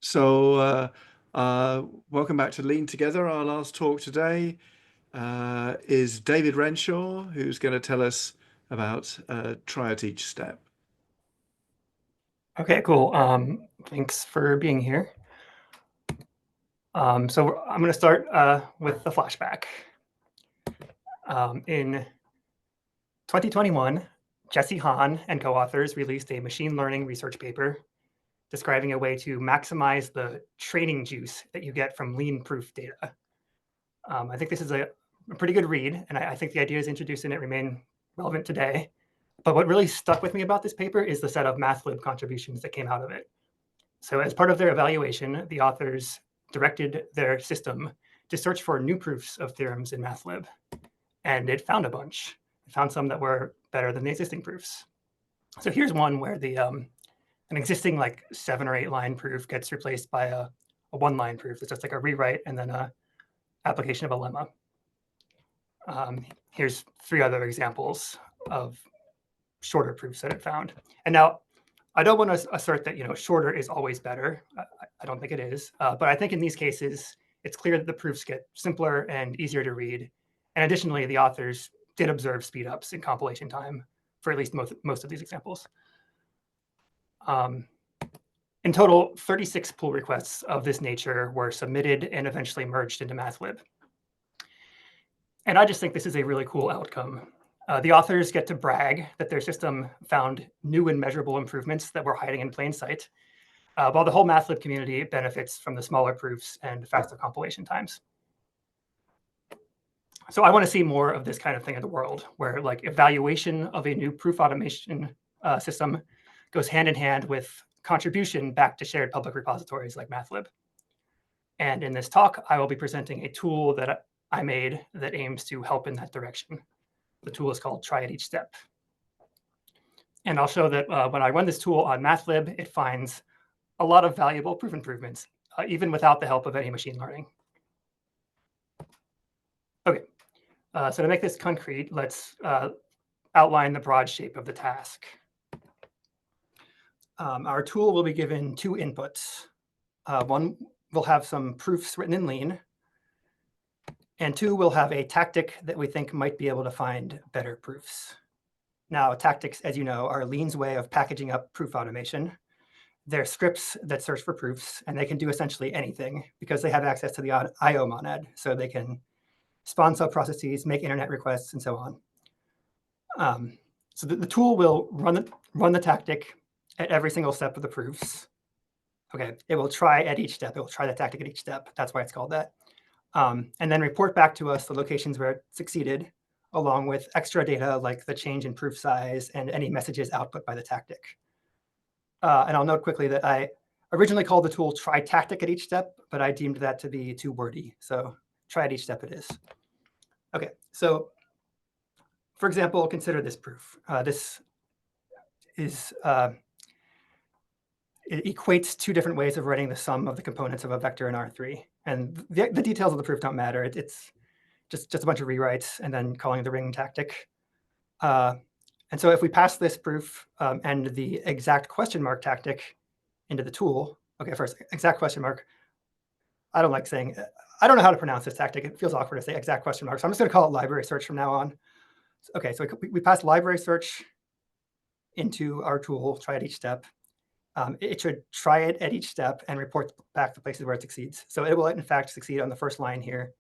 So, welcome back to Lean Together. Our last talk today is David Renshaw, who's going to tell us about tryAtEachStep. Okay, cool. Thanks for being here. So I'm going to start with the flashback. In 2021, Jesse Hahn and co-authors released a machine learning research paper describing a way to maximize the training juice that you get from lean-proof data. I think this is a pretty good read, and I think the ideas introduced in it remain relevant today. But what really stuck with me about this paper is the set of Mathlib contributions that came out of it. So as part of their evaluation, the authors directed their system to search for new proofs of theorems in Mathlib, and it found a bunch. It found some that were better than the existing proofs. So here's one where an existing like 7 or 8 line proof gets replaced by a 1 line proof. It's just like a rewrite and then a application of a lemma. Here's 3 other examples of shorter proofs that it found. And now I don't want to assert that shorter is always better. I don't think it is, but I think in these cases it's clear that the proofs get simpler and easier to read. And additionally, the authors did observe speedups in compilation time for at least most of these examples. In total, 36 pull requests of this nature were submitted and eventually merged into Mathlib. And I just think this is a really cool outcome. The authors get to brag that their system found new and measurable improvements that were hiding in plain sight, while the whole Mathlib community benefits from the smaller proofs and faster compilation times. So I want to see more of this kind of thing in the world, where like evaluation of a new proof automation system goes hand in hand with contribution back to shared public repositories like Mathlib. And in this talk, I will be presenting a tool that I made that aims to help in that direction. The tool is called tryAtEachStep. And I'll show that when I run this tool on Mathlib, it finds a lot of valuable proof improvements, even without the help of any machine learning. Okay, so to make this concrete, let's outline the broad shape of the task. Our tool will be given 2 inputs. One will have some proofs written in Lean, and 2 will have a tactic that we think might be able to find better proofs. Now, tactics, as you know, are Lean's way of packaging up proof automation. They're scripts that search for proofs, and they can do essentially anything because they have access to the I/O monad, so they can spawn sub-processes, make internet requests, and so on. So the tool will run the tactic at every single step of the proofs. Okay, it will try at each step. It will try the tactic at each step. That's why it's called that. And then report back to us the locations where it succeeded, along with extra data like the change in proof size and any messages output by the tactic. And I'll note quickly that I originally called the tool try tactic at each step, but I deemed that to be too wordy. So try at each step it is. Okay, so for example, consider this proof. This is it equates 2 different ways of writing the sum of the components of a vector in R3. And the details of the proof don't matter. It's just a bunch of rewrites and then calling the ring tactic. And so if we pass this proof and the exact question mark tactic into the tool, okay, first, exact question mark. I don't like saying, I don't know how to pronounce this tactic. It feels awkward to say exact question mark. So I'm just going to call it library search from now on. Okay, so we pass library search into our tool, try at each step. It should try it at each step and report back the places where it succeeds. So it will, in fact, succeed on the first line here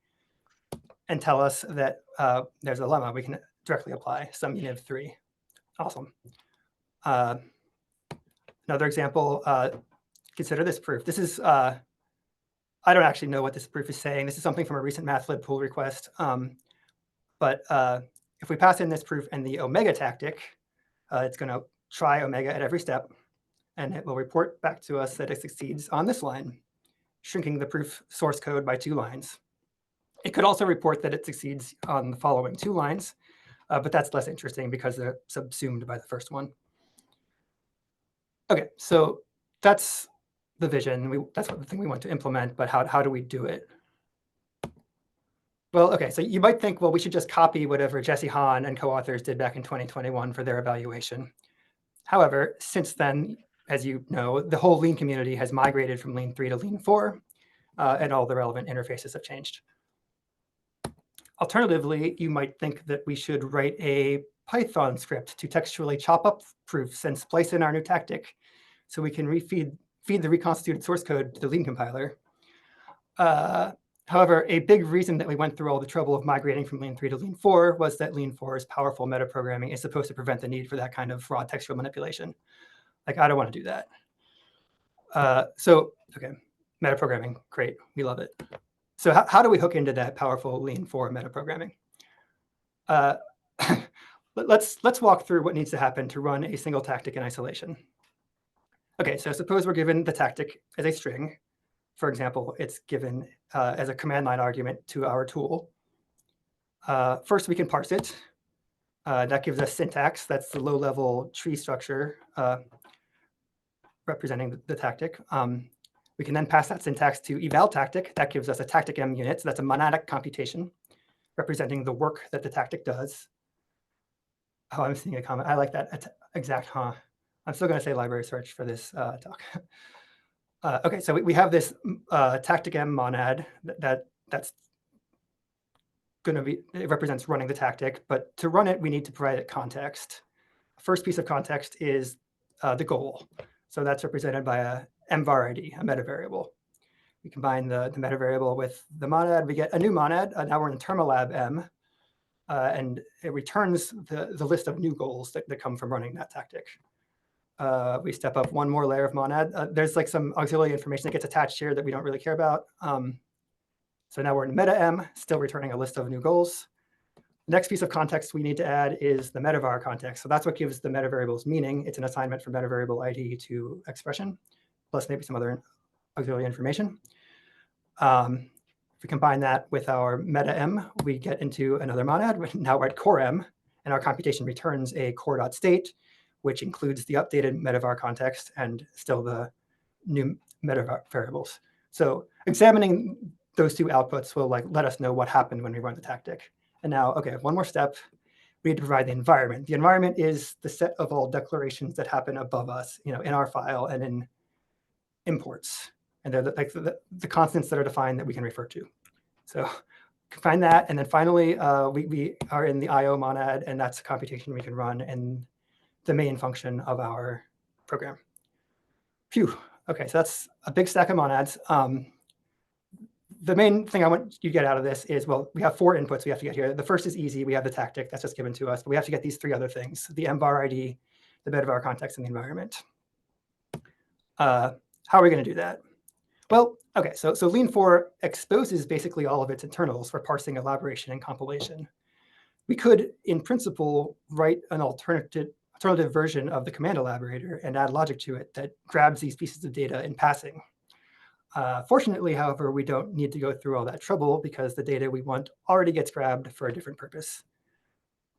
and tell us that there's a lemma we can directly apply, sum univ 3. Awesome. Another example, consider this proof. This is, I don't actually know what this proof is saying. This is something from a recent Mathlib pull request. But if we pass in this proof and the omega tactic, it's going to try omega at every step. And it will report back to us that it succeeds on this line, shrinking the proof source code by 2 lines. It could also report that it succeeds on the following 2 lines, but that's less interesting because they're subsumed by the first one. Okay, so that's the vision. That's the thing we want to implement, but how do we do it? Well, okay, so you might think, well, we should just copy whatever Jesse Hahn and co-authors did back in 2021 for their evaluation. However, since then, as you know, the whole Lean community has migrated from Lean 3 to Lean 4, and all the relevant interfaces have changed. Alternatively, you might think that we should write a Python script to textually chop up proofs and splice in our new tactic so we can feed the reconstituted source code to the Lean compiler. However, a big reason that we went through all the trouble of migrating from Lean 3 to Lean 4 was that Lean 4's powerful metaprogramming is supposed to prevent the need for that kind of raw textual manipulation. Like, I don't want to do that. Okay, metaprogramming, great, we love it. So how do we hook into that powerful Lean 4 metaprogramming? Let's walk through what needs to happen to run a single tactic in isolation. Okay, so suppose we're given the tactic as a string. For example, it's given as a command line argument to our tool. First, we can parse it. That gives us syntax. That's the low-level tree structure representing the tactic. We can then pass that syntax to eval tactic. That gives us a tactic M unit. So that's a monadic computation representing the work that the tactic does. Oh, I'm seeing a comment. I like that exact, huh? I'm still going to say library search for this talk. Okay, so we have this tactic M monad that's going to be, it represents running the tactic, but to run it, we need to provide it context. First piece of context is the goal. So that's represented by a mvar ID, a meta variable. We combine the meta variable with the monad, we get a new monad. Now we're in termalab M, and it returns the list of new goals that come from running that tactic. We step up one more layer of monad. There's like some auxiliary information that gets attached here that we don't really care about. So now we're in meta M, still returning a list of new goals. The next piece of context we need to add is the metavar context. So that's what gives the meta variables meaning. It's an assignment from meta variable ID to expression, plus maybe some other auxiliary information. If we combine that with our meta M, we get into another monad. Now we're at core M, and our computation returns a core.state, which includes the updated metavar context and still the new metavar variables. So examining those two outputs will let us know what happened when we run the tactic. And now, okay, one more step. We need to provide the environment. The environment is the set of all declarations that happen above us, in our file and in imports. And they're the constants that are defined that we can refer to. So find that. And then finally, we are in the IO monad, and that's a computation we can run in the main function of our program. Phew. Okay, so that's a big stack of monads. The main thing I want you to get out of this is, well, we have 4 inputs we have to get here. The first is easy. We have the tactic that's just given to us, but we have to get these 3 other things: the mvar ID, the metavar context, and the environment. How are we going to do that? Well, okay, so Lean 4 exposes basically all of its internals for parsing, elaboration, and compilation. We could, in principle, write an alternative version of the command elaborator and add logic to it that grabs these pieces of data in passing. Fortunately, however, we don't need to go through all that trouble because the data we want already gets grabbed for a different purpose.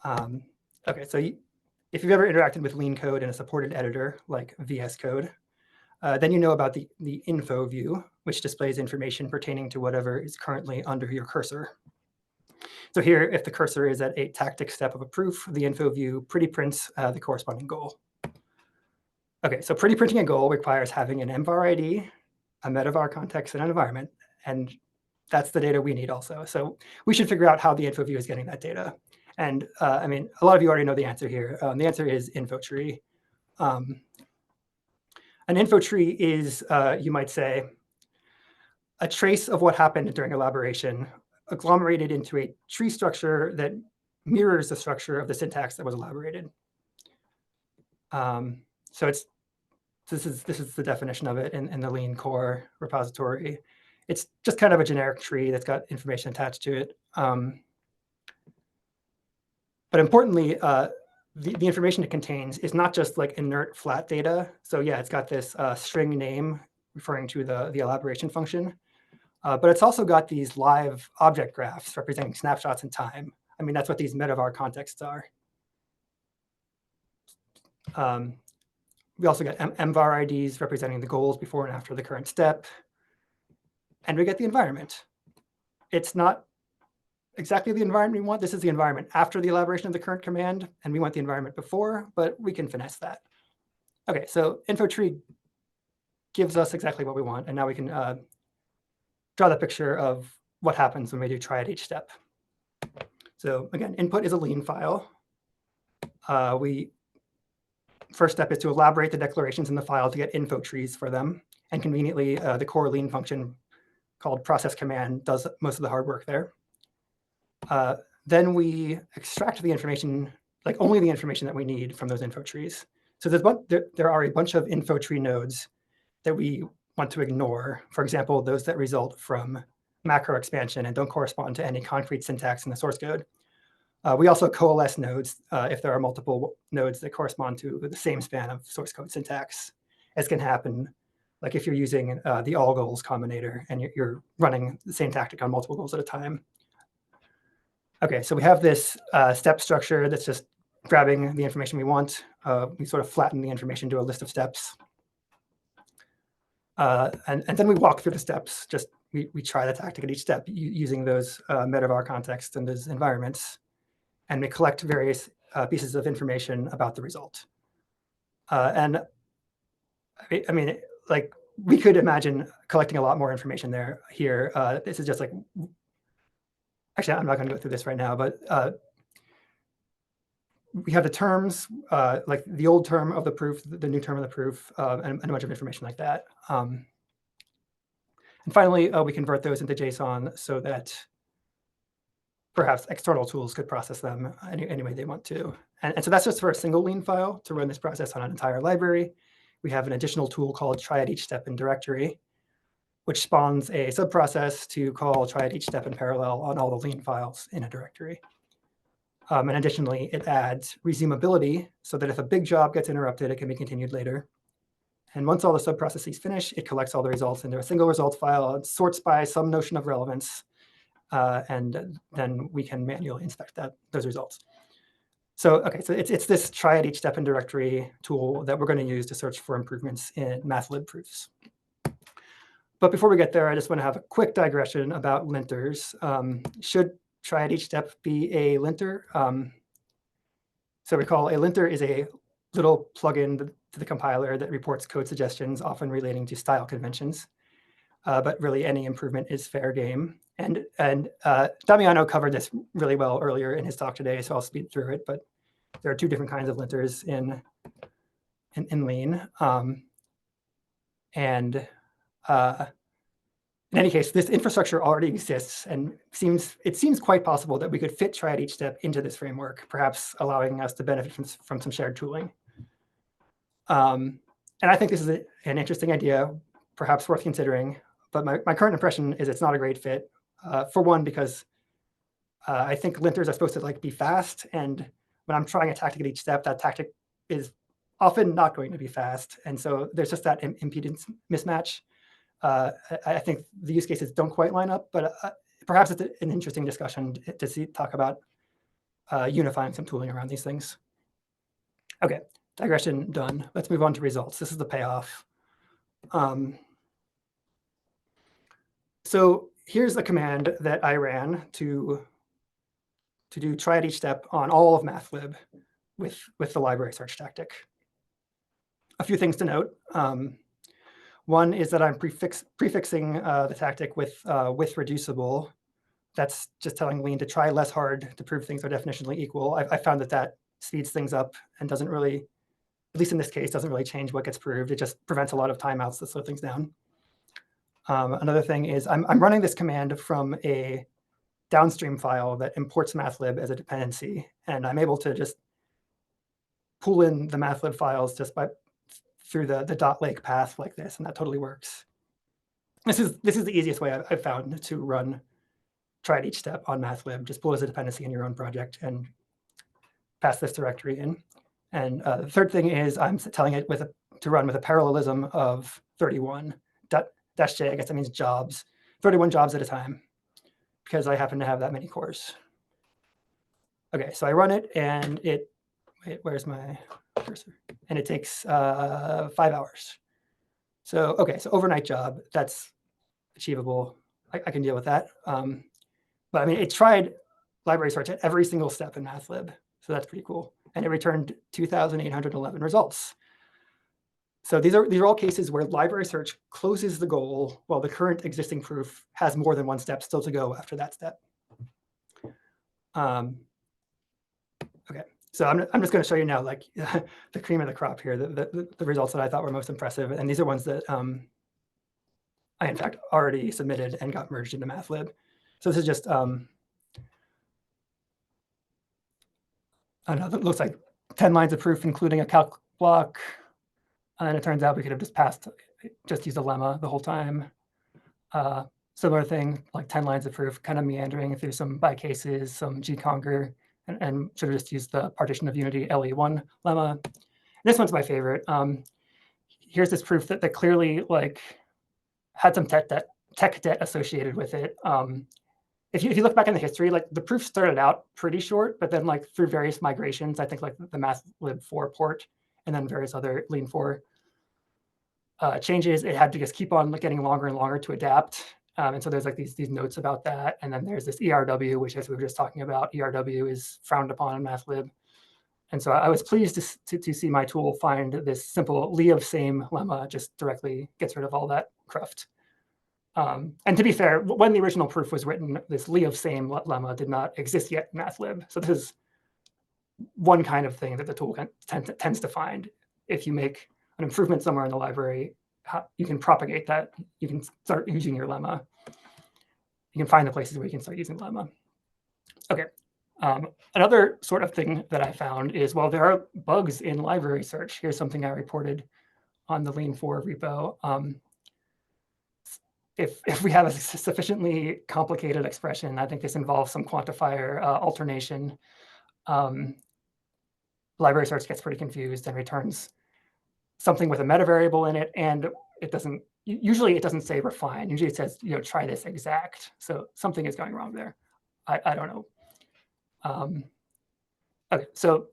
Okay, so if you've ever interacted with Lean code in a supported editor like VS Code, then you know about the info view, which displays information pertaining to whatever is currently under your cursor. So here, if the cursor is at a tactic step of a proof, the info view pretty prints the corresponding goal. Okay, so pretty printing a goal requires having an mvar ID, a metavar context, and an environment. And that's the data we need also. So we should figure out how the info view is getting that data. And I mean, a lot of you already know the answer here. The answer is Infotree. An Infotree is, you might say, a trace of what happened during elaboration, agglomerated into a tree structure that mirrors the structure of the syntax that was elaborated. So this is the definition of it in the Lean core repository. It's just kind of a generic tree that's got information attached to it. But importantly, the information it contains is not just like inert flat data. So yeah, it's got this string name referring to the elaboration function. But it's also got these live object graphs representing snapshots in time. I mean, that's what these metavar contexts are. We also get mvar IDs representing the goals before and after the current step. And we get the environment. It's not exactly the environment we want. This is the environment after the elaboration of the current command, and we want the environment before, but we can finesse that. Okay, so Infotree gives us exactly what we want, and now we can draw the picture of what happens when we do tryAtEachStep. So again, input is a lean file. First step is to elaborate the declarations in the file to get info trees for them. And conveniently, the core lean function called process command does most of the hard work there. Then we extract the information, like only the information that we need from those info trees. So there are a bunch of info tree nodes that we want to ignore. For example, those that result from macro expansion and don't correspond to any concrete syntax in the source code. We also coalesce nodes if there are multiple nodes that correspond to the same span of source code syntax, as can happen like if you're using the all goals combinator and you're running the same tactic on multiple goals at a time. Okay, so we have this step structure that's just grabbing the information we want. We sort of flatten the information to a list of steps. And then we walk through the steps. Just we try the tactic at each step using those metavar context and those environments. And we collect various pieces of information about the result. And I mean, like we could imagine collecting a lot more information here. This is just like, actually, I'm not going to go through this right now, but we have the terms, like the old term of the proof, the new term of the proof, and a bunch of information like that. And finally, we convert those into JSON so that perhaps external tools could process them any way they want to. And so that's just for a single lean file. To run this process on an entire library, we have an additional tool called tryAtEachStep in directory, which spawns a subprocess to call tryAtEachStep in parallel on all the lean files in a directory. And additionally, it adds resumability so that if a big job gets interrupted, it can be continued later. And once all the subprocesses finish, it collects all the results into a single results file and sorts by some notion of relevance. And then we can manually inspect those results. So, okay, so it's this tryAtEachStep in directory tool that we're going to use to search for improvements in Mathlib proofs. But before we get there, I just want to have a quick digression about linters. Should tryAtEachStep be a linter? So recall a linter is a little plugin to the compiler that reports code suggestions, often relating to style conventions. But really, any improvement is fair game. And Damiano covered this really well earlier in his talk today, so I'll speed through it. But there are two different kinds of linters in Lean. In any case, this infrastructure already exists, and it seems quite possible that we could fit tryAtEachStep into this framework, perhaps allowing us to benefit from some shared tooling. And I think this is an interesting idea, perhaps worth considering. But my current impression is it's not a great fit. For one, because I think linters are supposed to be fast, and when I'm trying a tactic at each step, that tactic is often not going to be fast, and so there's just that impedance mismatch. I think the use cases don't quite line up, but perhaps it's an interesting discussion to talk about unifying some tooling around these things. Okay, digression done. Let's move on to results. This is the payoff. So here's a command that I ran to do tryAtEachStep on all of Mathlib with the library search tactic. A few things to note. One is that I'm prefixing the tactic with reducible. That's just telling Lean to try less hard to prove things are definitionally equal. I found that speeds things up and doesn't really, at least in this case, doesn't really change what gets proved. It just prevents a lot of timeouts that slow things down. Another thing is I'm running this command from a downstream file that imports Mathlib as a dependency, and I'm able to just pull in the Mathlib files just through the .lake path like this, and that totally works. This is the easiest way I've found to run tryAtEachStep on Mathlib. Just pull as a dependency in your own project and pass this directory in. And the third thing is I'm telling it to run with a parallelism of 31. -J, I guess that means jobs, 31 jobs at a time, because I happen to have that many cores. Okay, so I run it, and where's my cursor? And it takes 5 hours. So, okay, so overnight job, that's achievable. I can deal with that. But I mean, it tried library search at every single step in Mathlib, so that's pretty cool. And it returned 2,811 results. So these are all cases where library search closes the goal while the current existing proof has more than one step still to go after that step. Okay, so I'm just going to show you now, like the cream of the crop here, the results that I thought were most impressive, and these are ones that I in fact already submitted and got merged into Mathlib. So this is just I don't know, that looks like 10 lines of proof, including a calc block, and it turns out we could have just used a lemma the whole time. Similar thing, like 10 lines of proof, kind of meandering through some by cases, some gconker, and should have just used the partition of unity LE1 lemma. And this one's my favorite. Here's this proof that clearly like had some tech debt associated with it. If you look back in the history, like the proof started out pretty short, but then like through various migrations, I think like the Mathlib 4 port and then various other Lean 4 changes, it had to just keep on getting longer and longer to adapt. And so there's like these notes about that. And then there's this ERW, which, as we were just talking about, ERW is frowned upon in Mathlib. And so I was pleased to see my tool find this simple Lee of same lemma just directly gets rid of all that cruft. And to be fair, when the original proof was written, this Lee of same lemma did not exist yet in Mathlib. So this is one kind of thing that the tool tends to find. If you make an improvement somewhere in the library, you can propagate that. You can start using your lemma. You can find the places where you can start using lemma. Okay. Another sort of thing that I found is, well, there are bugs in library search. Here's something I reported on the Lean 4 repo. If we have a sufficiently complicated expression, I think this involves some quantifier alternation. Library search gets pretty confused and returns something with a meta variable in it, and usually it doesn't say refine. Usually it says, try this exact. So something is going wrong there. I don't know. Okay, so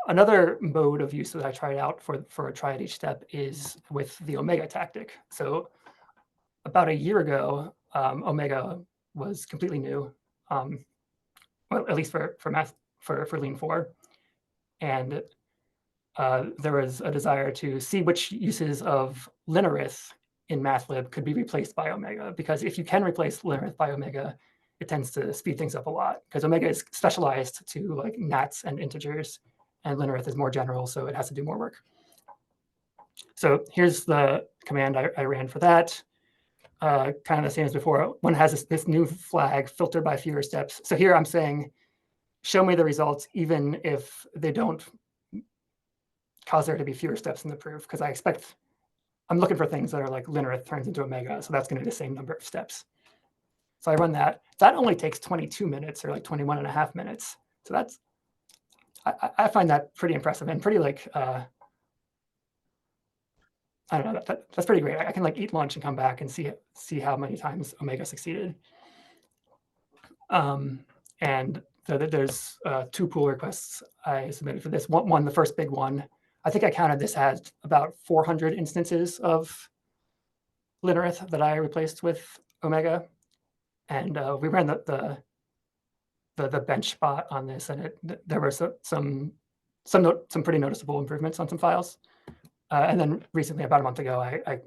another mode of use that I tried out for a tryAtEachStep is with the Omega tactic. So about a year ago, Omega was completely new, well, at least for Lean 4. And there was a desire to see which uses of linearith in Mathlib could be replaced by Omega, because if you can replace linearith by Omega, it tends to speed things up a lot, because Omega is specialized to like nats and integers, and linearith is more general, so it has to do more work. So here's the command I ran for that. Kind of the same as before. One has this new flag, filter by fewer steps. So here I'm saying, show me the results, even if they don't cause there to be fewer steps in the proof, because I'm looking for things that are like linearith turns into Omega, so that's going to be the same number of steps. So I run that. That only takes 22 minutes or like 21 and a half minutes. So that's, I find that pretty impressive and pretty like, I don't know, that's pretty great. I can like eat lunch and come back and see how many times Omega succeeded. And so there's 2 pull requests I submitted for this. One, the first big one, I think I counted this has about 400 instances of linearith that I replaced with Omega. And we ran the bench spot on this, and there were some pretty noticeable improvements on some files. And then recently, about a month ago, I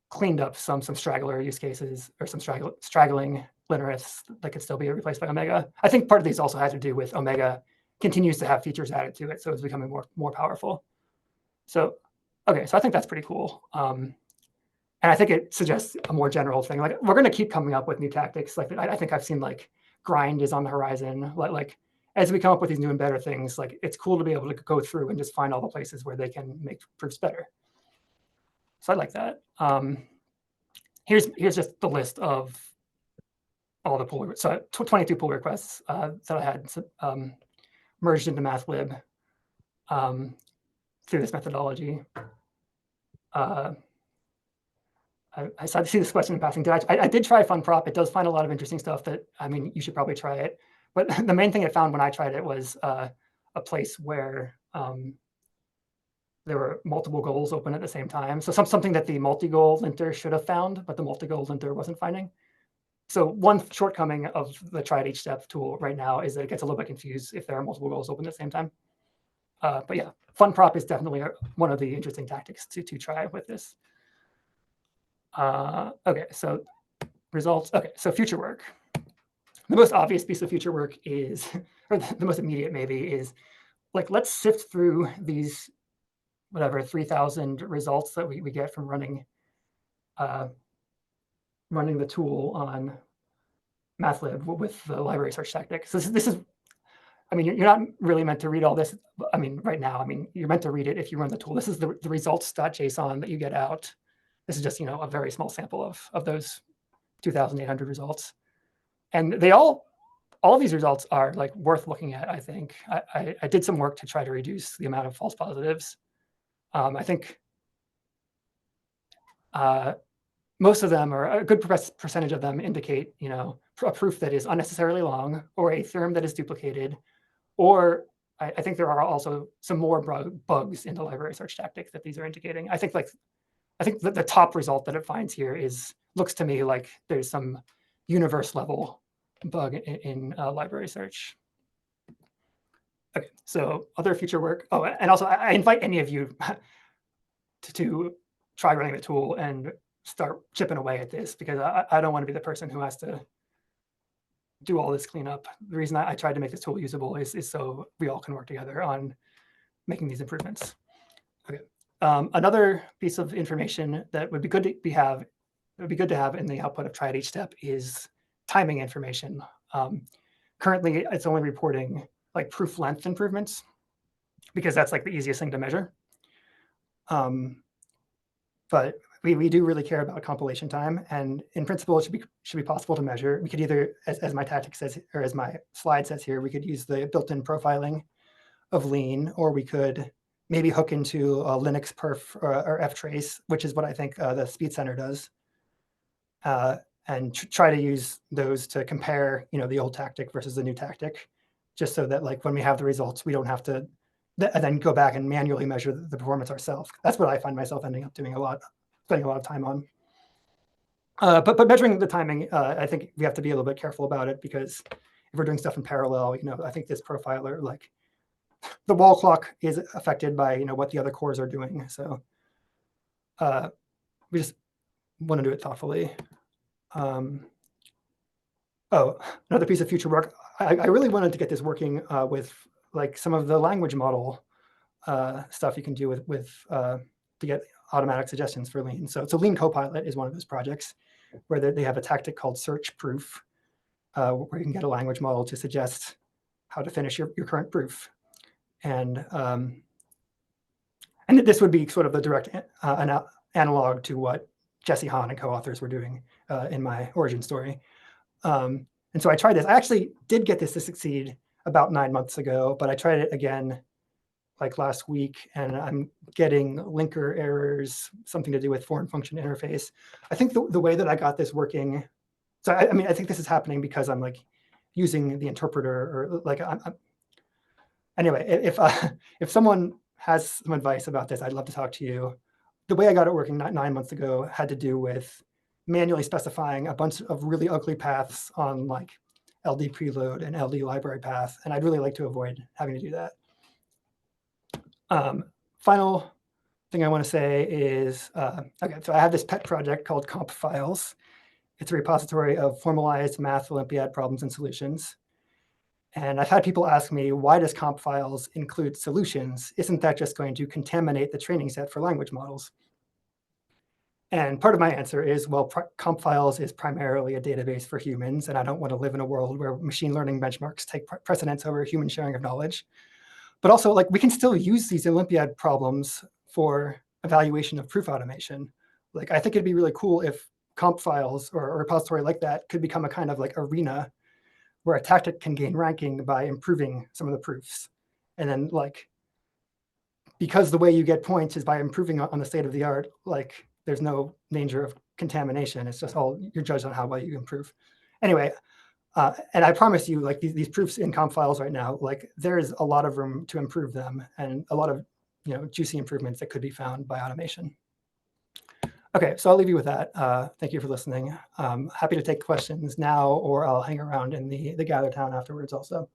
cleaned up some straggler use cases, or some straggling lineariths that could still be replaced by Omega. I think part of these also had to do with Omega continues to have features added to it, so it's becoming more powerful. So, okay, so I think that's pretty cool. And I think it suggests a more general thing. Like, we're going to keep coming up with new tactics. Like, I think I've seen like grind is on the horizon. Like as we come up with these new and better things, like it's cool to be able to go through and just find all the places where they can make proofs better. So I like that. Here's just the list of all the pull. So 22 pull requests that I had merged into Mathlib through this methodology. I see this question in passing. I did try FunProp. It does find a lot of interesting stuff that, I mean, you should probably try it. But the main thing it found when I tried it was a place where there were multiple goals open at the same time. So something that the multi-goal linter should have found, but the multi-goal linter wasn't finding. So one shortcoming of the tryAtEachStep tool right now is that it gets a little bit confused if there are multiple goals open at the same time. But yeah, fun prop is definitely one of the interesting tactics to try with this. Okay, so results. Okay, so future work. The most obvious piece of future work is, or the most immediate maybe, is like, let's sift through these, whatever, 3,000 results that we get from running the tool on Mathlib with the library search tactic. So this is, I mean, you're not really meant to read all this. I mean, right now, I mean, you're meant to read it if you run the tool. This is the results.json that you get out. This is just, a very small sample of those 2,800 results. And all of these results are like worth looking at, I think. I did some work to try to reduce the amount of false positives. I think most of them, or a good percentage of them, indicate, a proof that is unnecessarily long, or a theorem that is duplicated, or I think there are also some more bugs in the library search tactic that these are indicating. I think the top result that it finds here looks to me like there's some universe level bug in library search. Okay, so other future work. Oh, and also I invite any of you to try running the tool and start chipping away at this, because I don't want to be the person who has to do all this cleanup. The reason I tried to make this tool usable is so we all can work together on making these improvements. Okay. Another piece of information that would be good to have in the output of tryAtEachStep is timing information. Currently, it's only reporting like proof length improvements, because that's like the easiest thing to measure. But we do really care about compilation time, and in principle, it should be possible to measure. We could either, as my tactic says, or as my slide says here, we could use the built-in profiling of lean, or we could maybe hook into a Linux perf or ftrace, which is what I think the Speed Center does, and try to use those to compare, the old tactic versus the new tactic, just so that like when we have the results, we don't have to then go back and manually measure the performance ourselves. That's what I find myself ending up doing spending a lot of time on. But measuring the timing, I think we have to be a little bit careful about it, because if we're doing stuff in parallel, I think this profiler, like the wall clock is affected by, what the other cores are doing. So we just want to do it thoughtfully. Oh, another piece of future work. I really wanted to get this working with like some of the language model stuff you can do to get automatic suggestions for Lean. So Lean Copilot is one of those projects where they have a tactic called search proof, where you can get a language model to suggest how to finish your current proof. And this would be sort of the direct analog to what Jesse Hahn and co-authors were doing in my origin story. And so I tried this. I actually did get this to succeed about 9 months ago, but I tried it again like last week, and I'm getting linker errors, something to do with foreign function interface. I think the way that I got this working, so I think this is happening because I'm like using the interpreter, or like anyway, if someone has some advice about this, I'd love to talk to you. The way I got it working 9 months ago had to do with manually specifying a bunch of really ugly paths on like LD preload and LD library path, and I'd really like to avoid having to do that. Final thing I want to say is, okay, so I have this pet project called Comp Files. It's a repository of formalized math Olympiad problems and solutions. And I've had people ask me, why does Comp Files include solutions? Isn't that just going to contaminate the training set for language models? And part of my answer is, well, Comp Files is primarily a database for humans, and I don't want to live in a world where machine learning benchmarks take precedence over human sharing of knowledge. But also, like, we can still use these Olympiad problems for evaluation of proof automation. Like, I think it'd be really cool if Comp Files or a repository like that could become a kind of like arena where a tactic can gain ranking by improving some of the proofs. And then, like, because the way you get points is by improving on the state of the art, like, there's no danger of contamination. It's just all you're judged on how well you improve. Anyway, and I promise you, like, these proofs in Comp Files right now, like, there is a lot of room to improve them, and a lot of juicy improvements that could be found by automation. Okay, so I'll leave you with that. Thank you for listening. Happy to take questions now, or I'll hang around in the Gather Town afterwards also.